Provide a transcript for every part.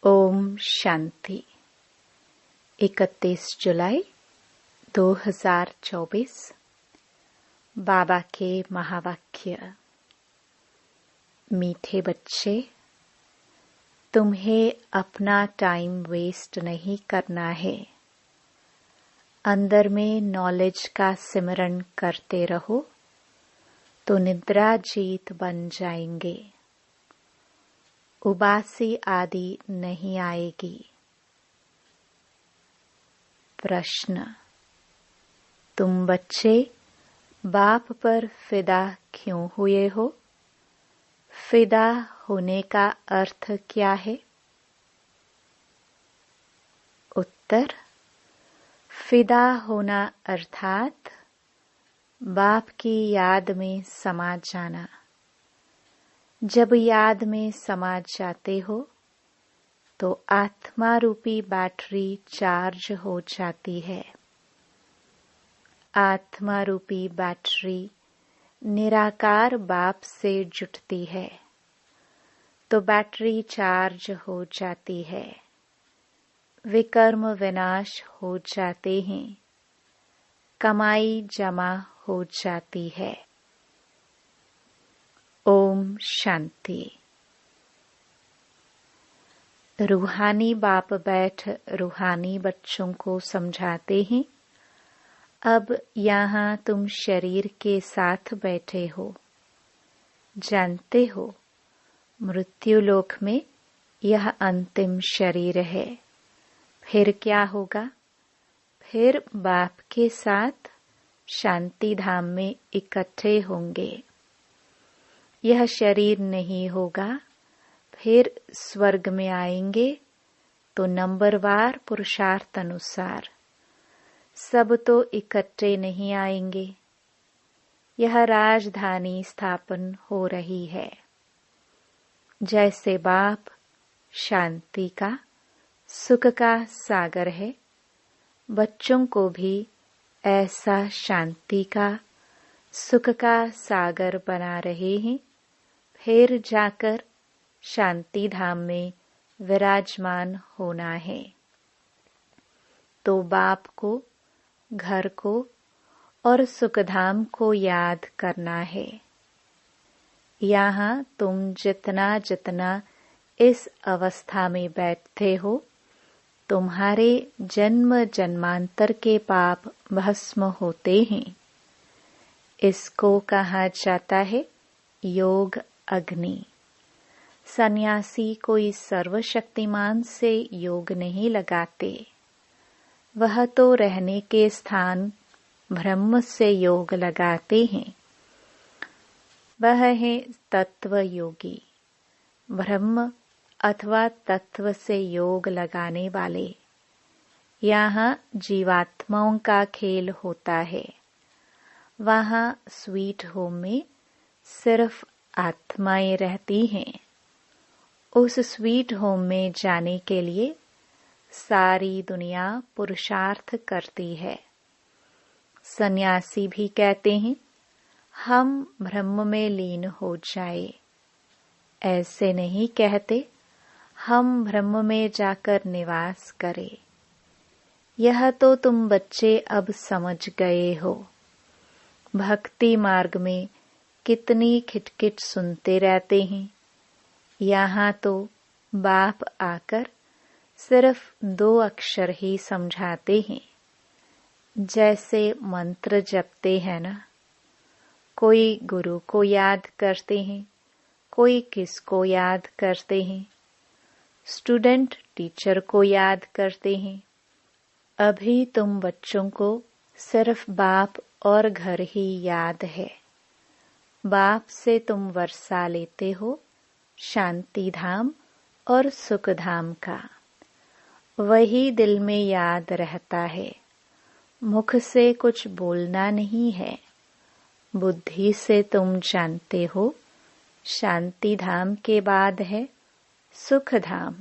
ओम शांति। 31 जुलाई 2024। बाबा के महावाक्य। मीठे बच्चे, तुम्हें अपना टाइम वेस्ट नहीं करना है। अंदर में नॉलेज का सिमरन करते रहो तो निद्रा जीत बन जाएंगे। उबासी आदि नहीं आएगी। प्रश्न, तुम बच्चे बाप पर फिदा क्यों हुए हो? फिदा होने का अर्थ क्या है? उत्तर, फिदा होना अर्थात बाप की याद में समा जाना। जब याद में समा जाते हो तो आत्मा रूपी बैटरी चार्ज हो जाती है। आत्मा रूपी बैटरी निराकार बाप से जुटती है तो बैटरी चार्ज हो जाती है। विकर्म विनाश हो जाते हैं, कमाई जमा हो जाती है। ओम शांति। रूहानी बाप बैठ रूहानी बच्चों को समझाते हैं। अब यहाँ तुम शरीर के साथ बैठे हो। जानते हो, मृत्यु लोक में यह अंतिम शरीर है। फिर क्या होगा? फिर बाप के साथ शांति धाम में इकट्ठे होंगे। यह शरीर नहीं होगा। फिर स्वर्ग में आएंगे तो नंबरवार पुरुषार्थ अनुसार। सब तो इकट्ठे नहीं आएंगे। यह राजधानी स्थापन हो रही है। जैसे बाप शांति का, सुख का सागर है, बच्चों को भी ऐसा शांति का, सुख का सागर बना रहे हैं। फिर जाकर शांति धाम में विराजमान होना है। तो बाप को, घर को और सुखधाम को याद करना है। यहाँ तुम जितना जितना इस अवस्था में बैठते हो, तुम्हारे जन्म जन्मांतर के पाप भस्म होते हैं। इसको कहा जाता है योग अग्नि। सन्यासी कोई सर्वशक्तिमान से योग नहीं लगाते। वह तो रहने के स्थान ब्रह्म से योग लगाते हैं। वह है तत्व योगी, ब्रह्म अथवा तत्व से योग लगाने वाले। यहाँ जीवात्माओं का खेल होता है। वहाँ स्वीट होम में सिर्फ आत्माएं रहती हैं। उस स्वीट होम में जाने के लिए सारी दुनिया पुरुषार्थ करती है। सन्यासी भी कहते हैं हम ब्रह्म में लीन हो जाए। ऐसे नहीं कहते हम ब्रह्म में जाकर निवास करें। यह तो तुम बच्चे अब समझ गए हो। भक्ति मार्ग में कितनी खिटखिट सुनते रहते हैं। यहाँ तो बाप आकर सिर्फ 2 अक्षर ही समझाते हैं। जैसे मंत्र जपते हैं ना, कोई गुरु को याद करते हैं, कोई किसको याद करते हैं, स्टूडेंट टीचर को याद करते हैं। अभी तुम बच्चों को सिर्फ बाप और घर ही याद है। बाप से तुम वर्षा लेते हो शांति धाम और सुख धाम का। वही दिल में याद रहता है। मुख से कुछ बोलना नहीं है। बुद्धि से तुम जानते हो शांति धाम के बाद है सुख धाम।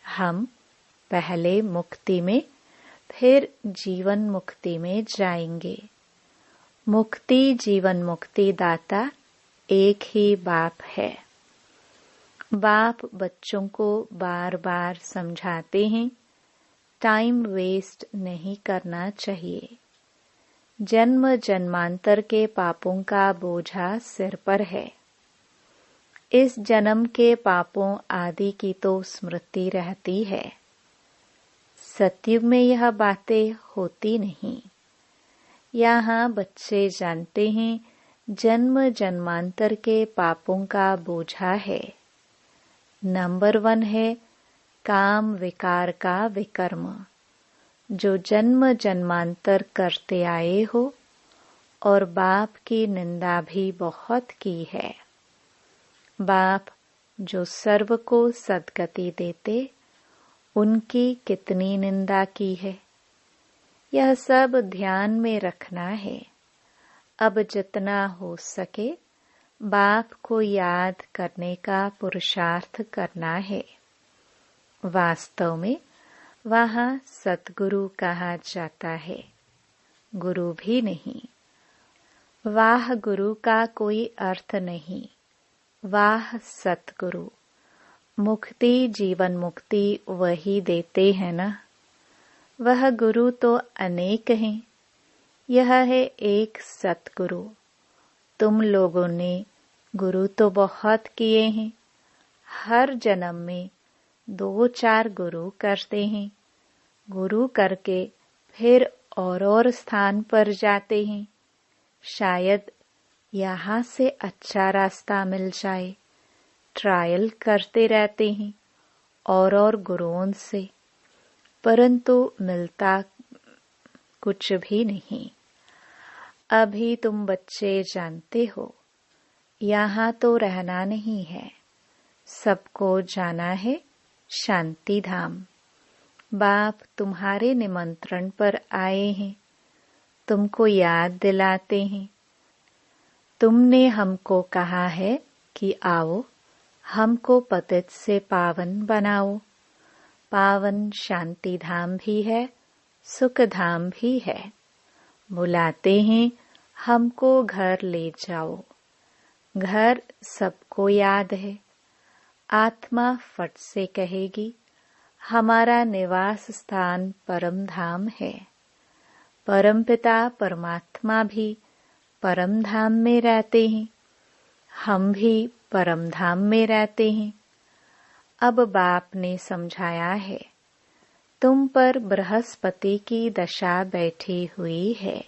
हम पहले मुक्ति में, फिर जीवन मुक्ति में जाएंगे। मुक्ति जीवन मुक्ति दाता एक ही बाप है। बाप बच्चों को बार बार समझाते हैं, टाइम वेस्ट नहीं करना चाहिए। जन्म जन्मांतर के पापों का बोझा सिर पर है। इस जन्म के पापों आदि की तो स्मृति रहती है। सत्युग में यह बातें होती नहीं। यहाँ बच्चे जानते हैं जन्म जन्मांतर के पापों का बोझा है। नंबर 1 है काम विकार का विकर्म, जो जन्म जन्मांतर करते आए हो और बाप की निंदा भी बहुत की है। बाप जो सर्व को सद्गति देते, उनकी कितनी निंदा की है, यह सब ध्यान में रखना है। अब जितना हो सके बाप को याद करने का पुरुषार्थ करना है। वास्तव में वहाँ सतगुरु कहा जाता है, गुरु भी नहीं। वाह गुरु का कोई अर्थ नहीं, वाह सतगुरु। मुक्ति जीवन मुक्ति वही देते हैं ना। वह गुरु तो अनेक हैं, यह है एक सतगुरु। तुम लोगों ने गुरु तो बहुत किए हैं, हर जन्म में 2-4 गुरु करते हैं। गुरु करके फिर और स्थान पर जाते हैं। शायद यहाँ से अच्छा रास्ता मिल जाए। ट्रायल करते रहते हैं और गुरुओं से, परंतु मिलता कुछ भी नहीं। अभी तुम बच्चे जानते हो, यहाँ तो रहना नहीं है, सबको जाना है शांति धाम। बाप तुम्हारे निमंत्रण पर आए हैं, तुमको याद दिलाते हैं। तुमने हमको कहा है कि आओ, हमको पतित से पावन बनाओ। पावन शांति धाम भी है, सुख धाम भी है। बुलाते हैं हमको घर ले जाओ। घर सबको याद है। आत्मा फट से कहेगी हमारा निवास स्थान परम धाम है। परमपिता परमात्मा भी परम धाम में रहते हैं, हम भी परम धाम में रहते हैं। अब बाप ने समझाया है, तुम पर बृहस्पति की दशा बैठी हुई है।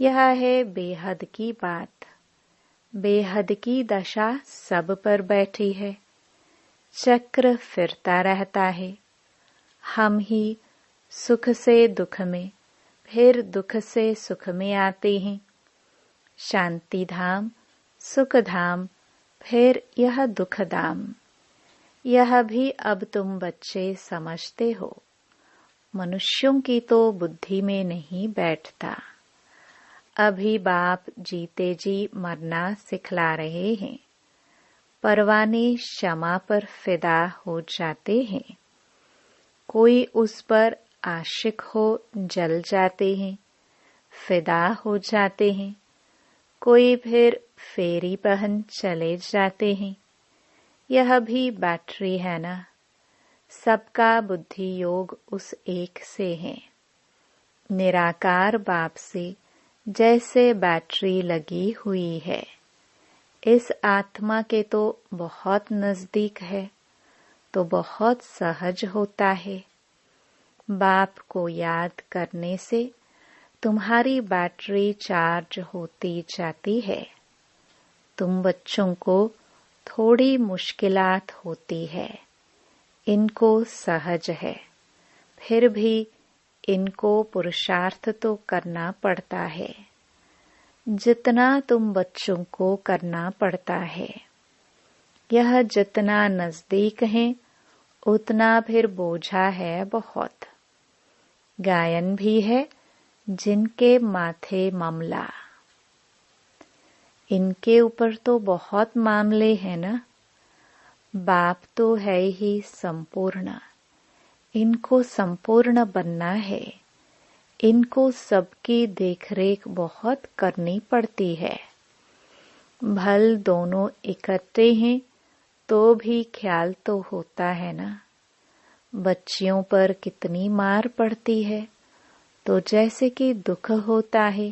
यह है बेहद की बात। बेहद की दशा सब पर बैठी है। चक्र फिरता रहता है। हम ही सुख से दुख में, फिर दुख से सुख में आते हैं। शांति धाम, सुख धाम, फिर यह दुख धाम। यह भी अब तुम बच्चे समझते हो। मनुष्यों की तो बुद्धि में नहीं बैठता। अभी बाप जीते जी मरना सिखला रहे हैं। परवाने क्षमा पर फिदा हो जाते हैं। कोई उस पर आशिक हो जल जाते हैं, फिदा हो जाते हैं। कोई फिर फेरी पहन चले जाते हैं। यह भी बैटरी है ना। सबका बुद्धि योग उस एक से है। निराकार बाप से जैसे बैटरी लगी हुई है। इस आत्मा के तो बहुत नजदीक है, तो बहुत सहज होता है। बाप को याद करने से तुम्हारी बैटरी चार्ज होती जाती है। तुम बच्चों को थोड़ी मुश्किलात होती है, इनको सहज है, फिर भी इनको पुरुषार्थ तो करना पड़ता है। जितना तुम बच्चों को करना पड़ता है। यह जितना नजदीक है, उतना फिर बोझा है बहुत। गायन भी है जिनके माथे मामला। इनके ऊपर तो बहुत मामले हैं ना। बाप तो है ही संपूर्ण। इनको संपूर्ण बनना है। इनको सबकी देखरेख बहुत करनी पड़ती है। भल दोनों इकट्ठे हैं तो भी ख्याल तो होता है ना। बच्चियों पर कितनी मार पड़ती है तो जैसे कि दुख होता है।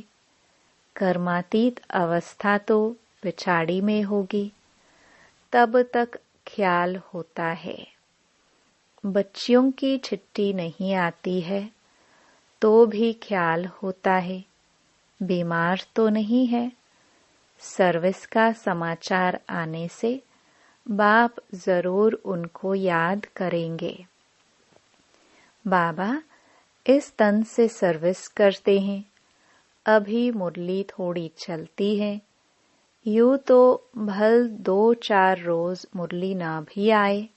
कर्मातीत अवस्था तो पिछाड़ी में होगी, तब तक ख्याल होता है। बच्चियों की चिट्ठी नहीं आती है तो भी ख्याल होता है, बीमार तो नहीं है। सर्विस का समाचार आने से बाप जरूर उनको याद करेंगे। बाबा इस तन से सर्विस करते हैं, अभी मुरली थोड़ी चलती है। यूं तो भल 2-4 रोज मुरली ना भी आए,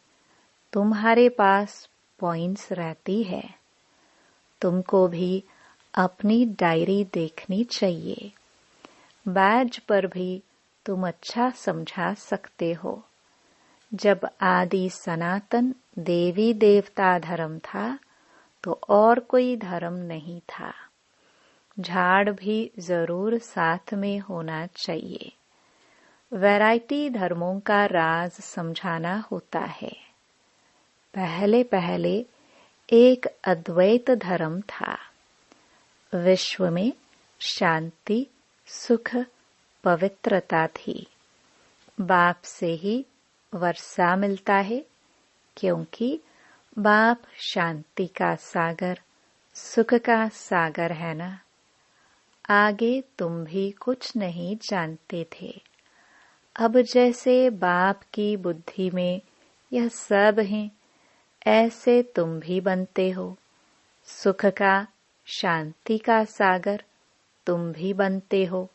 तुम्हारे पास पॉइंट्स रहती है। तुमको भी अपनी डायरी देखनी चाहिए। बैज पर भी तुम अच्छा समझा सकते हो। जब आदि सनातन देवी देवता धर्म था तो और कोई धर्म नहीं था। झाड़ भी जरूर साथ में होना चाहिए। वैरायटी धर्मों का राज समझाना होता है। पहले पहले एक अद्वैत धर्म था। विश्व में शांति, सुख, पवित्रता थी। बाप से ही वर्षा मिलता है, क्योंकि बाप शांति का सागर, सुख का सागर है ना। आगे तुम भी कुछ नहीं जानते थे। अब जैसे बाप की बुद्धि में यह सब है, ऐसे तुम भी बनते हो। सुख का, शांति का सागर तुम भी बनते हो।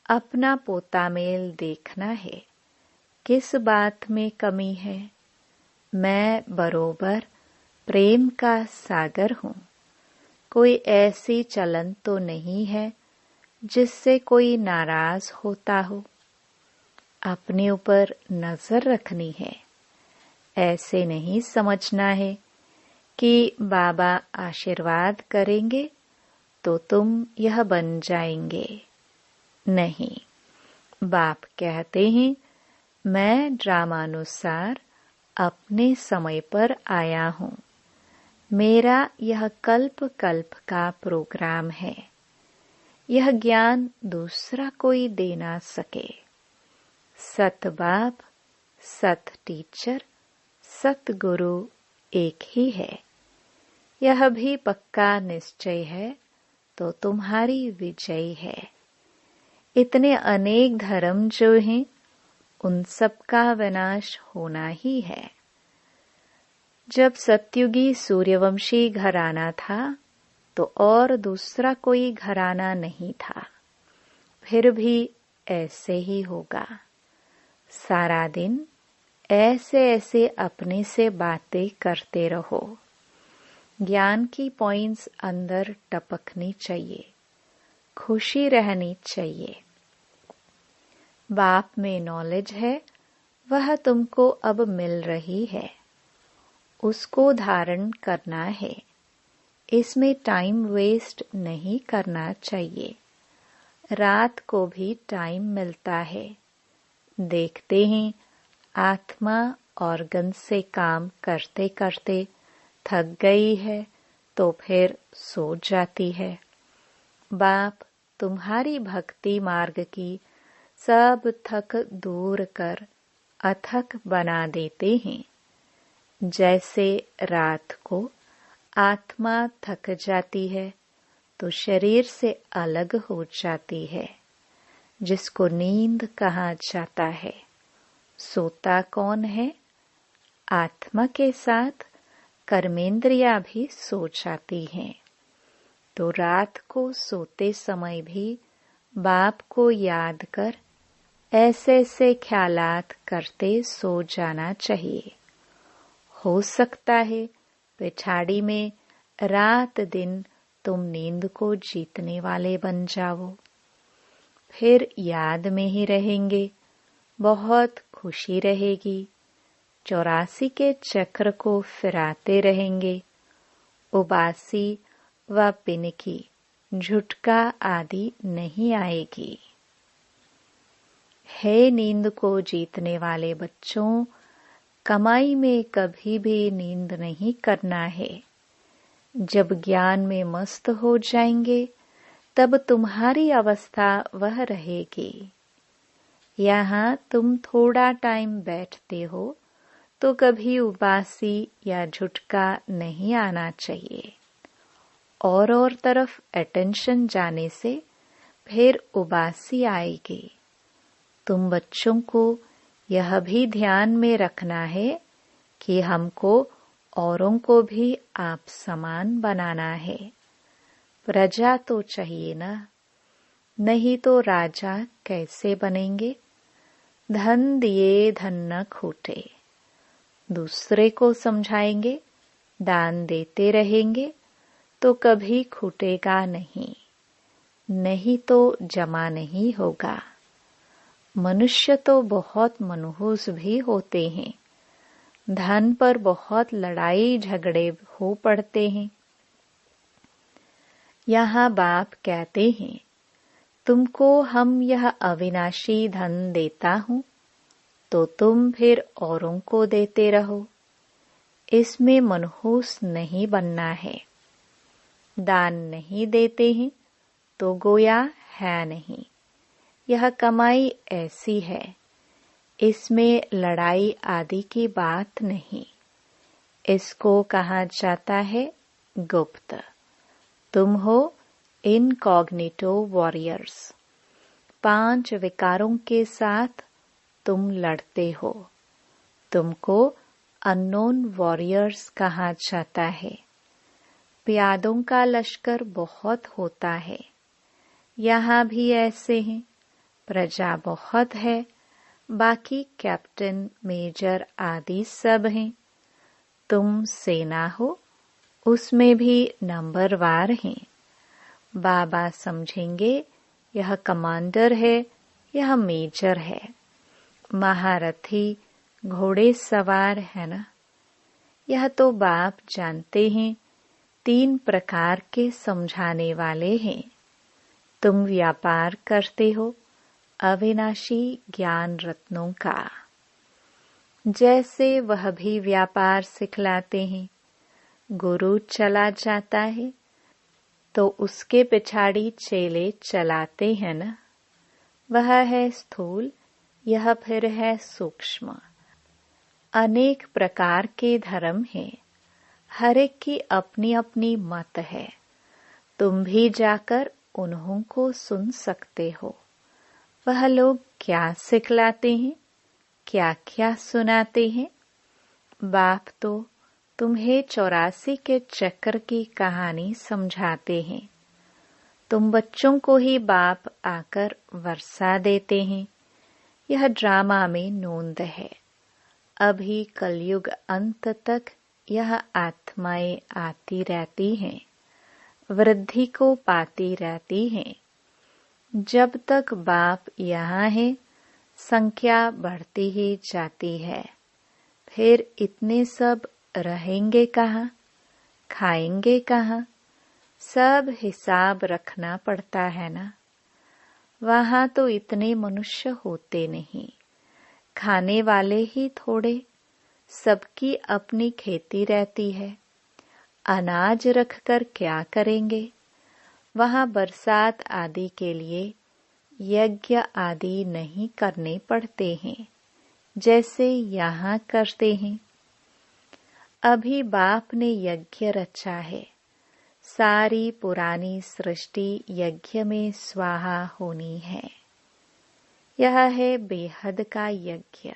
अपना पोता मेल देखना है, किस बात में कमी है। मैं बरोबर प्रेम का सागर हूँ। कोई ऐसी चलन तो नहीं है जिससे कोई नाराज होता हो। अपने ऊपर नजर रखनी है। ऐसे नहीं समझना है कि बाबा आशीर्वाद करेंगे तो तुम यह बन जाएंगे। नहीं, बाप कहते हैं मैं ड्रामानुसार अपने समय पर आया हूँ। मेरा यह कल्प कल्प का प्रोग्राम है। यह ज्ञान दूसरा कोई दे ना सके। सत बाप, सत टीचर, सत गुरु एक ही है। यह भी पक्का निश्चय है तो तुम्हारी विजय है। इतने अनेक धर्म जो हैं, उन सब का विनाश होना ही है। जब सत्युगी सूर्यवंशी घराना था तो और दूसरा कोई घराना नहीं था। फिर भी ऐसे ही होगा। सारा दिन ऐसे ऐसे अपने से बातें करते रहो। ज्ञान की पॉइंट्स अंदर टपकनी चाहिए, खुशी रहनी चाहिए। बाप में नॉलेज है, वह तुमको अब मिल रही है, उसको धारण करना है। इसमें टाइम वेस्ट नहीं करना चाहिए। रात को भी टाइम मिलता है। देखते हैं आत्मा ऑर्गन से काम करते करते थक गई है तो फिर सो जाती है। बाप तुम्हारी भक्ति मार्ग की सब थक दूर कर अथक बना देते हैं। जैसे रात को आत्मा थक जाती है तो शरीर से अलग हो जाती है, जिसको नींद कहा जाता है। सोता कौन है? आत्मा के साथ कर्मेंद्रियां भी सो जाती हैं। तो रात को सोते समय भी बाप को याद कर ऐसे ऐसे ख्यालात करते सो जाना चाहिए। हो सकता है पिछाड़ी में रात दिन तुम नींद को जीतने वाले बन जाओ। फिर याद में ही रहेंगे, बहुत खुशी रहेगी। 84 के चक्र को फिराते रहेंगे। उबासी व पिनकी, झुटका आदि नहीं आएगी। हे नींद को जीतने वाले बच्चों, कमाई में कभी भी नींद नहीं करना है। जब ज्ञान में मस्त हो जाएंगे तब तुम्हारी अवस्था वह रहेगी। यहाँ तुम थोड़ा टाइम बैठते हो तो कभी उबासी या झुटका नहीं आना चाहिए। और तरफ अटेंशन जाने से फिर उबासी आएगी। तुम बच्चों को यह भी ध्यान में रखना है कि हमको औरों को भी आप समान बनाना है। प्रजा तो चाहिए ना, नहीं तो राजा कैसे बनेंगे। धन दिए धन न खूटे। दूसरे को समझाएंगे, दान देते रहेंगे तो कभी खूटेगा नहीं, नहीं तो जमा नहीं होगा। मनुष्य तो बहुत मनहूस भी होते हैं। धन पर बहुत लड़ाई झगड़े हो पड़ते हैं। यहाँ बाप कहते हैं, तुमको हम यह अविनाशी धन देता हूँ तो तुम फिर औरों को देते रहो। इसमें मनहूस नहीं बनना है। दान नहीं देते हैं तो गोया है नहीं। यह कमाई ऐसी है, इसमें लड़ाई आदि की बात नहीं। इसको कहा जाता है गुप्त। तुम हो इनकॉग्निटो वॉरियर्स। 5 विकारों के साथ तुम लड़ते हो। तुमको अननोन वॉरियर्स कहा जाता है। प्यादों का लश्कर बहुत होता है। यहाँ भी ऐसे हैं। प्रजा बहुत है, बाकी कैप्टन मेजर आदि सब हैं। तुम सेना हो, उसमें भी नंबरवार हैं। बाबा समझेंगे यह कमांडर है, यह मेजर है। महारथी घोड़े सवार है ना। यह तो बाप जानते हैं। 3 प्रकार के समझाने वाले हैं। तुम व्यापार करते हो अविनाशी ज्ञान रत्नों का। जैसे वह भी व्यापार सिखलाते हैं। गुरु चला जाता है तो उसके पिछाड़ी चेले चलाते हैं ना। वह है स्थूल, यह फिर है सूक्ष्म। अनेक प्रकार के धर्म हैं। हर एक की अपनी अपनी मत है। तुम भी जाकर उन्हों को सुन सकते हो। वह लोग क्या सिखलाते हैं, क्या क्या सुनाते हैं। बाप तो तुम्हें 84 के चक्र की कहानी समझाते हैं। तुम बच्चों को ही बाप आकर वर्षा देते हैं। यह ड्रामा में नोंद है। अभी कलयुग अंत तक यह आत्माएं आती रहती हैं, वृद्धि को पाती रहती हैं। जब तक बाप यहाँ है, संख्या बढ़ती ही जाती है। फिर इतने सब रहेंगे कहाँ, खाएंगे कहाँ, सब हिसाब रखना पड़ता है ना। वहाँ तो इतने मनुष्य होते नहीं, खाने वाले ही थोड़े। सबकी अपनी खेती रहती है। अनाज रखकर क्या करेंगे। वहाँ बरसात आदि के लिए यज्ञ आदि नहीं करने पड़ते हैं, जैसे यहाँ करते हैं। अभी बाप ने यज्ञ रचा है। सारी पुरानी सृष्टि यज्ञ में स्वाहा होनी है। यह है बेहद का यज्ञ।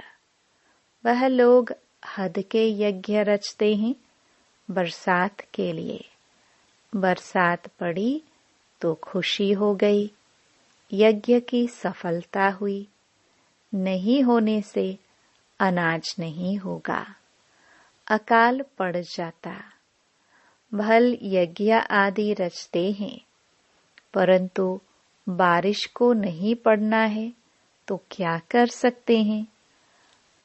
वह लोग हद के यज्ञ रचते हैं बरसात के लिए। बरसात पड़ी तो खुशी हो गई, यज्ञ की सफलता हुई। नहीं होने से अनाज नहीं होगा, अकाल पड़ जाता। भल यज्ञ आदि रचते हैं, परंतु बारिश को नहीं पड़ना है तो क्या कर सकते हैं।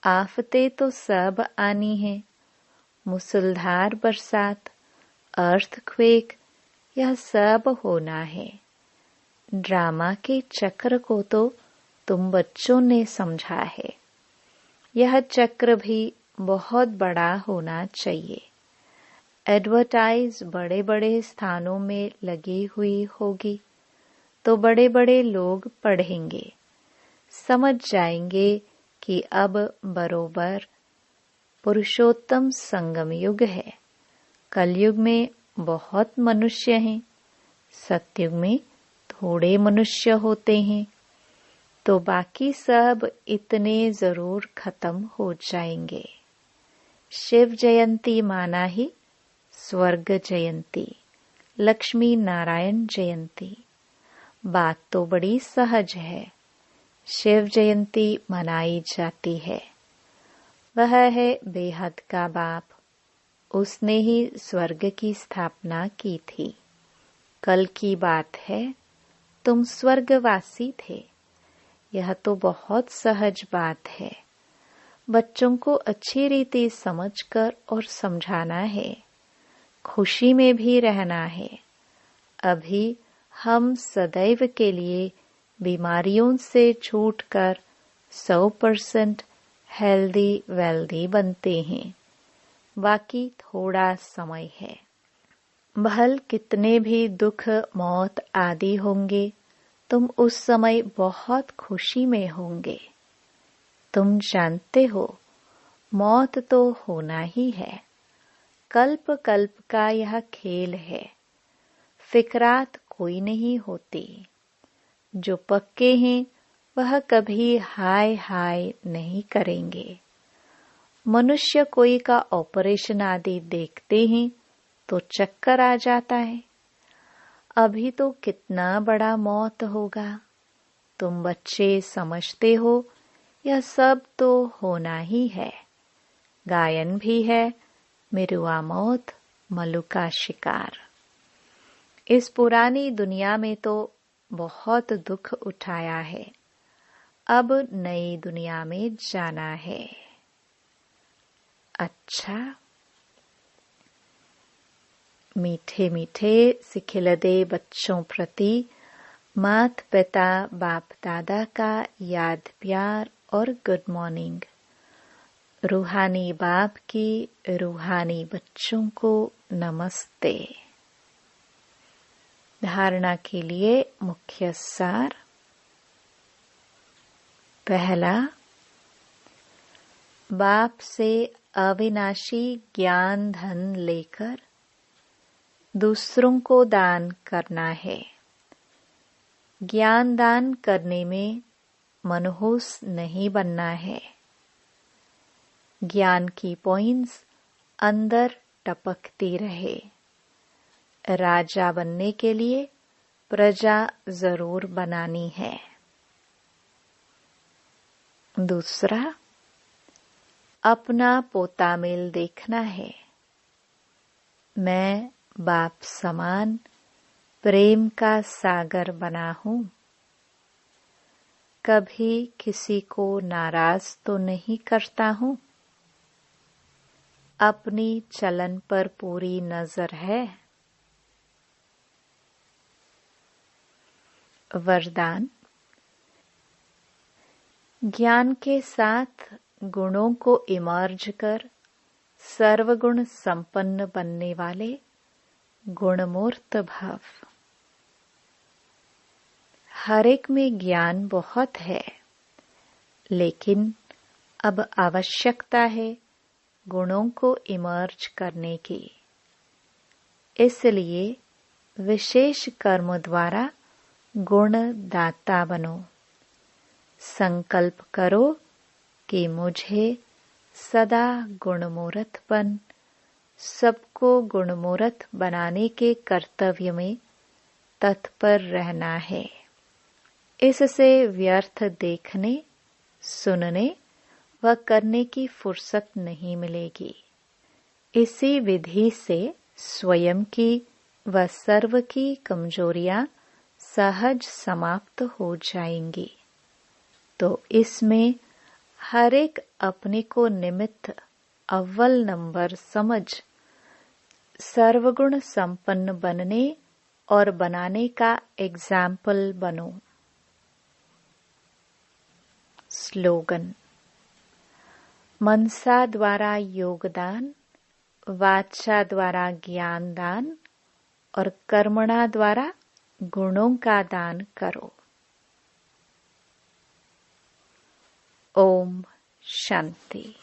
आफतें तो सब आनी है। मुसलधार बरसात, अर्थक्वेक, यह सब होना है। ड्रामा के चक्र को तो तुम बच्चों ने समझा है। यह चक्र भी बहुत बड़ा होना चाहिए। एडवर्टाइज बड़े बड़े स्थानों में लगी हुई होगी तो बड़े बड़े लोग पढ़ेंगे, समझ जाएंगे कि अब बरोबर पुरुषोत्तम संगम युग है। कलयुग में बहुत मनुष्य हैं, सतयुग में थोड़े मनुष्य होते हैं, तो बाकी सब इतने जरूर खत्म हो जाएंगे। शिव जयंती माना ही स्वर्ग जयंती, लक्ष्मी नारायण जयंती। बात तो बड़ी सहज है। शिव जयंती मनाई जाती है। वह है बेहद का बाप, उसने ही स्वर्ग की स्थापना की थी। कल की बात है, तुम स्वर्गवासी थे। यह तो बहुत सहज बात है। बच्चों को अच्छी रीति समझकर और समझाना है। खुशी में भी रहना है। अभी हम सदैव के लिए बीमारियों से छूटकर 100% हेल्दी वेल्दी बनते हैं। बाकी थोड़ा समय है। भल कितने भी दुख मौत आदि होंगे, तुम उस समय बहुत खुशी में होंगे। तुम जानते हो मौत तो होना ही है। कल्प कल्प का यह खेल है। फिक्रात कोई नहीं होती। जो पक्के हैं वह कभी हाय हाय नहीं करेंगे। मनुष्य कोई का ऑपरेशन आदि देखते हैं तो चक्कर आ जाता है। अभी तो कितना बड़ा मौत होगा। तुम बच्चे समझते हो यह सब तो होना ही है। गायन भी है, मिरुआ मौत मलुका शिकार। इस पुरानी दुनिया में तो बहुत दुख उठाया है। अब नई दुनिया में जाना है। अच्छा, मीठे मीठे सिखिलदे बच्चों प्रति मात पिता बाप दादा का याद प्यार और गुड मॉर्निंग। रूहानी बाप की रूहानी बच्चों को नमस्ते। धारणा के लिए मुख्य सार। पहला, बाप से अविनाशी ज्ञान धन लेकर दूसरों को दान करना है। ज्ञान दान करने में मनहूस नहीं बनना है। ज्ञान की पॉइंट्स अंदर टपकती रहे। राजा बनने के लिए प्रजा जरूर बनानी है। दूसरा, अपना पोता मेल देखना है। मैं बाप समान प्रेम का सागर बना हूँ। कभी किसी को नाराज तो नहीं करता हूँ। अपनी चलन पर पूरी नजर है। वरदान, ज्ञान के साथ गुणों को इमर्ज कर सर्वगुण संपन्न बनने वाले गुणमूर्त भव। हर एक में ज्ञान बहुत है, लेकिन अब आवश्यकता है गुणों को इमर्ज करने की। इसलिए विशेष कर्म द्वारा गुण दाता बनो। संकल्प करो कि मुझे सदा गुणमूर्तपन, सबको गुणमूर्त बनाने के कर्तव्य में तत्पर रहना है। इससे व्यर्थ देखने, सुनने व करने की फुर्सत नहीं मिलेगी। इसी विधि से स्वयं की व सर्व की कमजोरियां सहज समाप्त हो जाएंगी। तो इसमें हर एक अपने को निमित्त अव्वल नंबर समझ सर्वगुण संपन्न बनने और बनाने का एग्जाम्पल बनो। स्लोगन। मनसा द्वारा योगदान, वाचा द्वारा ज्ञान दान और कर्मणा द्वारा गुणों का दान करो। ओम शांति।